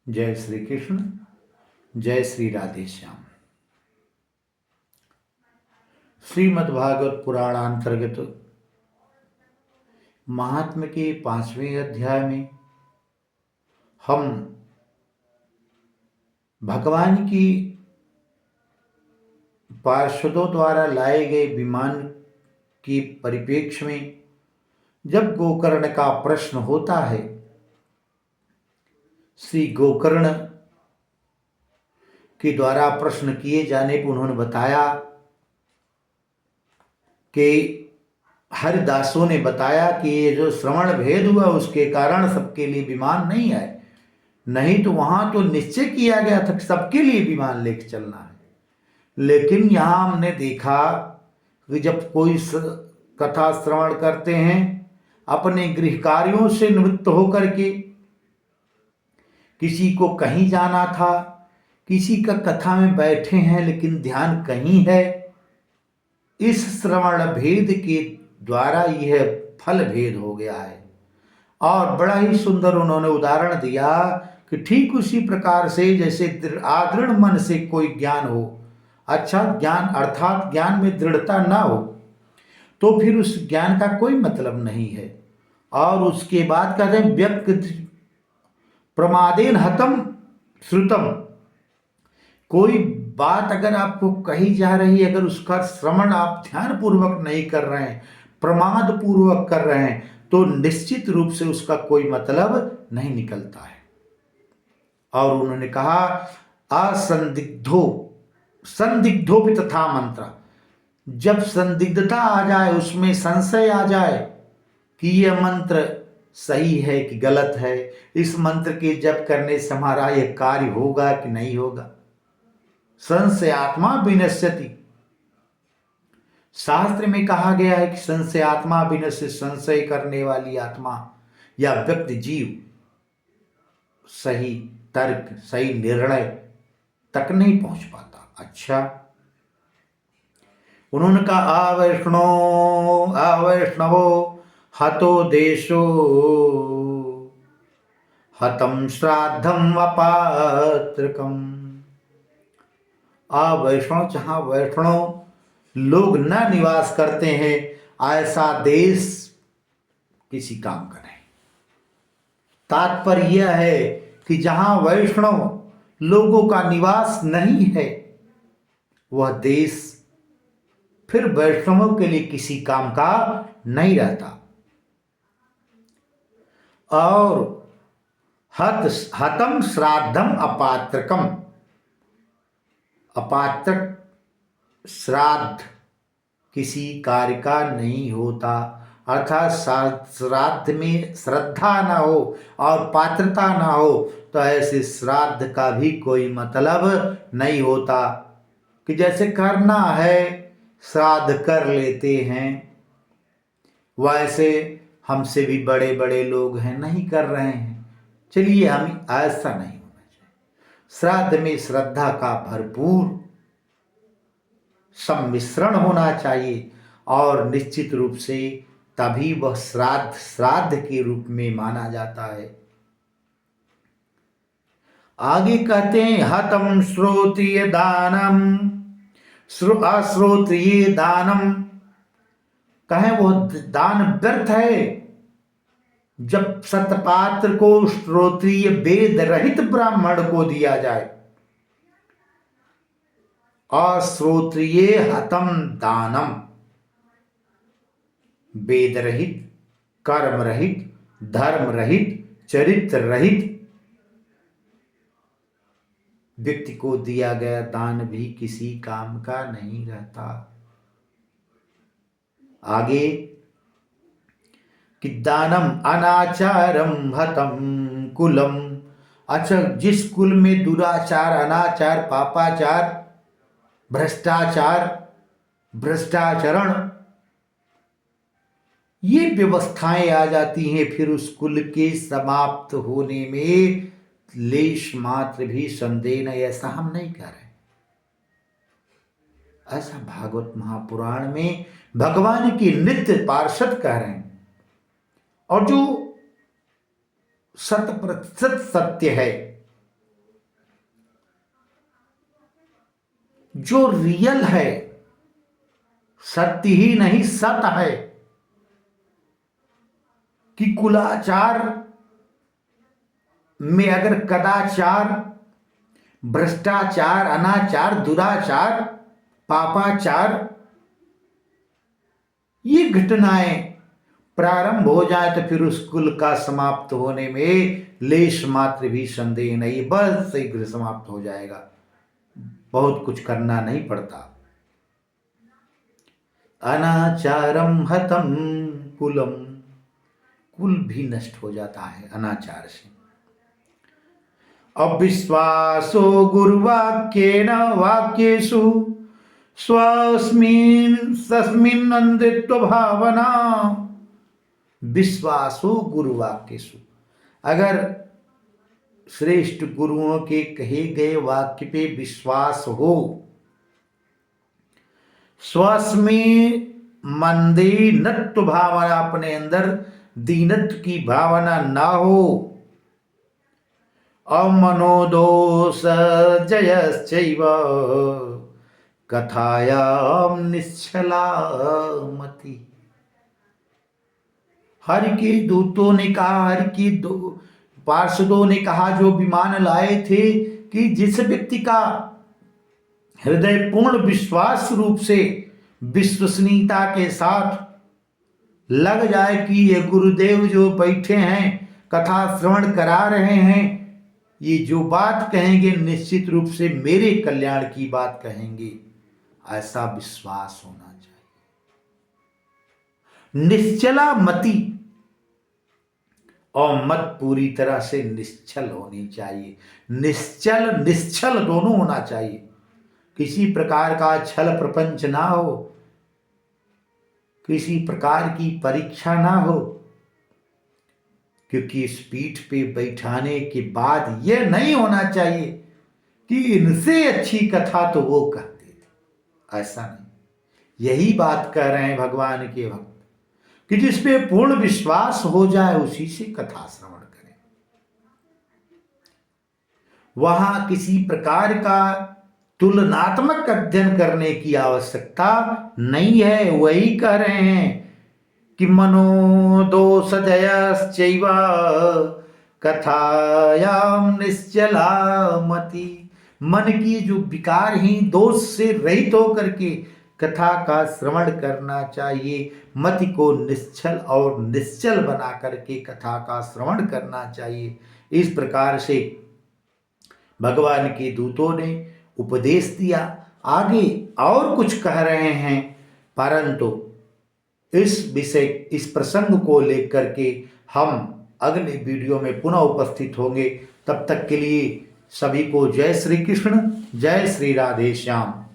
जय श्री कृष्ण। जय श्री राधे श्याम। श्रीमद्भागवत पुराण अंतर्गत महात्म्य के 5वें अध्याय में हम भगवान की पार्षदों द्वारा लाए गए विमान की परिप्रेक्ष्य में जब गोकर्ण का प्रश्न होता है, श्री गोकर्ण के द्वारा प्रश्न किए जाने पर उन्होंने बताया कि हरिदासों ने बताया कि ये जो श्रवण भेद हुआ उसके कारण सबके लिए विमान नहीं आए, नहीं तो वहां तो निश्चय किया गया था कि सबके लिए विमान लेकर चलना है। लेकिन यहां हमने देखा कि जब कोई कथा श्रवण करते हैं अपने गृह कार्यों से निवृत्त होकर के, किसी को कहीं जाना था, किसी का कथा में बैठे हैं लेकिन ध्यान कहीं है, इस श्रवण भेद के द्वारा यह फल भेद हो गया है। और बड़ा ही सुंदर उन्होंने उदाहरण दिया कि ठीक उसी प्रकार से जैसे आदृढ़ मन से कोई ज्ञान हो, अच्छा ज्ञान अर्थात ज्ञान में दृढ़ता ना हो, तो फिर उस ज्ञान का कोई मतलब नहीं है। और उसके बाद कहते हैं व्यक्त प्रमादेन हतम श्रुतम, कोई बात अगर आपको कही जा रही है, अगर उसका श्रवण आप ध्यान पूर्वक नहीं कर रहे हैं, प्रमाद पूर्वक कर रहे हैं, तो निश्चित रूप से उसका कोई मतलब नहीं निकलता है। और उन्होंने कहा असंदिग्धो संदिग्धो भी तथा मंत्र, जब संदिग्धता आ जाए, उसमें संशय आ जाए कि यह मंत्र सही है कि गलत है, इस मंत्र के जप करने से हमारा यह कार्य होगा कि नहीं होगा, संशयात्मा विनश्यति, शास्त्र में कहा गया है कि संशयात्मा विनश्य, संशय करने वाली आत्मा या व्यक्ति जीव सही तर्क सही निर्णय तक नहीं पहुंच पाता। अच्छा, उन्होंने कहा अवैष्णवो हतो देशो हतम श्राद्धम अपात्रकम, वैष्णव जहां वैष्णव लोग न निवास करते हैं ऐसा देश किसी काम का नहीं। तात्पर्य यह है कि जहां वैष्णव लोगों का निवास नहीं है वह देश फिर वैष्णवों के लिए किसी काम का नहीं रहता। और हतम श्राद्धम अपात्रकम, अपात्रक श्राद्ध किसी कार्य का नहीं होता, अर्थात श्राद्ध में श्रद्धा ना हो और पात्रता ना हो तो ऐसे श्राद्ध का भी कोई मतलब नहीं होता। कि जैसे करना है श्राद्ध कर लेते हैं, वैसे हमसे भी बड़े बड़े लोग हैं नहीं कर रहे हैं, चलिए हम ऐसा नहीं होना चाहिए। श्राद्ध में श्रद्धा का भरपूर सम्मिश्रण होना चाहिए और निश्चित रूप से तभी वह श्राद्ध के रूप में माना जाता है। आगे कहते हैं हतम श्रोत्रिय दानम, अश्रोत्रिय दानम, कहें वो दान व्यर्थ है जब सतपात्र को श्रोत्रिय वेद रहित ब्राह्मण को दिया जाए। अश्रोत्रिय हतम दानम, वेद रहित, कर्म रहित, धर्म रहित, चरित्र रहित व्यक्ति को दिया गया दान भी किसी काम का नहीं रहता। आगे कि दानम अनाचारम हतम कुलम, अच्छा जिस कुल में दुराचार, अनाचार, पापाचार, भ्रष्टाचार, भ्रष्टाचरण ये व्यवस्थाएं आ जाती हैं, फिर उस कुल के समाप्त होने में लेश मात्र भी संदेह नहीं, ऐसा हम नहीं कर रहे। ऐसा भागवत महापुराण में भगवान की नित्य पार्षद कह रहे हैं। और जो 100% सत्य है जो रियल है, सत्य ही नहीं सत है, कि कुलाचार में अगर कदाचार, भ्रष्टाचार, अनाचार, दुराचार, पापाचार, ये घटनाएं प्रारंभ हो जाए तो फिर उस कुल का समाप्त होने में लेश मात्र भी संदेह नहीं, बस शीघ्र समाप्त हो जाएगा, बहुत कुछ करना नहीं पड़ता। अनाचारम हतम कुलम, कुल भी नष्ट हो जाता है अनाचार से। अविश्वासो गुरुवाक्येन वाक्येषु स्वस्मिन् सस्मिन् अंधित्व भावना। विश्वासो गुरुवाक्येषु, अगर श्रेष्ठ गुरुओं के कहे गए वाक्य पे विश्वास हो, स्वस्मिन् मंदीनत्व भावना, अपने अंदर दीनत्व की भावना ना हो, अमनोदोष जयश्चैव कथायाम निश्चला मति। हरि के दूतों ने कहा, हरि की पार्षदों ने कहा, जो विमान लाए थे, कि जिस व्यक्ति का हृदय पूर्ण विश्वास रूप से विश्वसनीयता के साथ लग जाए कि ये गुरुदेव जो बैठे हैं कथा श्रवण करा रहे हैं, ये जो बात कहेंगे निश्चित रूप से मेरे कल्याण की बात कहेंगे, ऐसा विश्वास होना चाहिए। निश्चला मति, और मत पूरी तरह से निश्चल होनी चाहिए। निश्चल निश्चल दोनों होना चाहिए, किसी प्रकार का छल प्रपंच ना हो, किसी प्रकार की परीक्षा ना हो, क्योंकि इस पीठ पे बैठाने के बाद यह नहीं होना चाहिए कि इनसे अच्छी कथा तो वो कहते थे, ऐसा नहीं। यही बात कह रहे हैं भगवान के भक्त, कि जिस पे पूर्ण विश्वास हो जाए उसी से कथा श्रवण करें। वहां किसी प्रकार का तुलनात्मक अध्ययन करने की आवश्यकता नहीं है। वही कह रहे हैं कि मनोदोष जयश्चैव कथायाम निश्चला मति, मन की जो विकारहीन दोष से रहित होकर के कथा का श्रवण करना चाहिए। मति को निश्चल और निश्चल बना करके कथा का श्रवण करना चाहिए। इस प्रकार से भगवान के दूतों ने उपदेश दिया। आगे और कुछ कह रहे हैं, परंतु इस विषय, इस प्रसंग को लेकर के हम अगले वीडियो में पुनः उपस्थित होंगे। तब तक के लिए सभी को जय श्री कृष्ण, जय श्री राधे श्याम।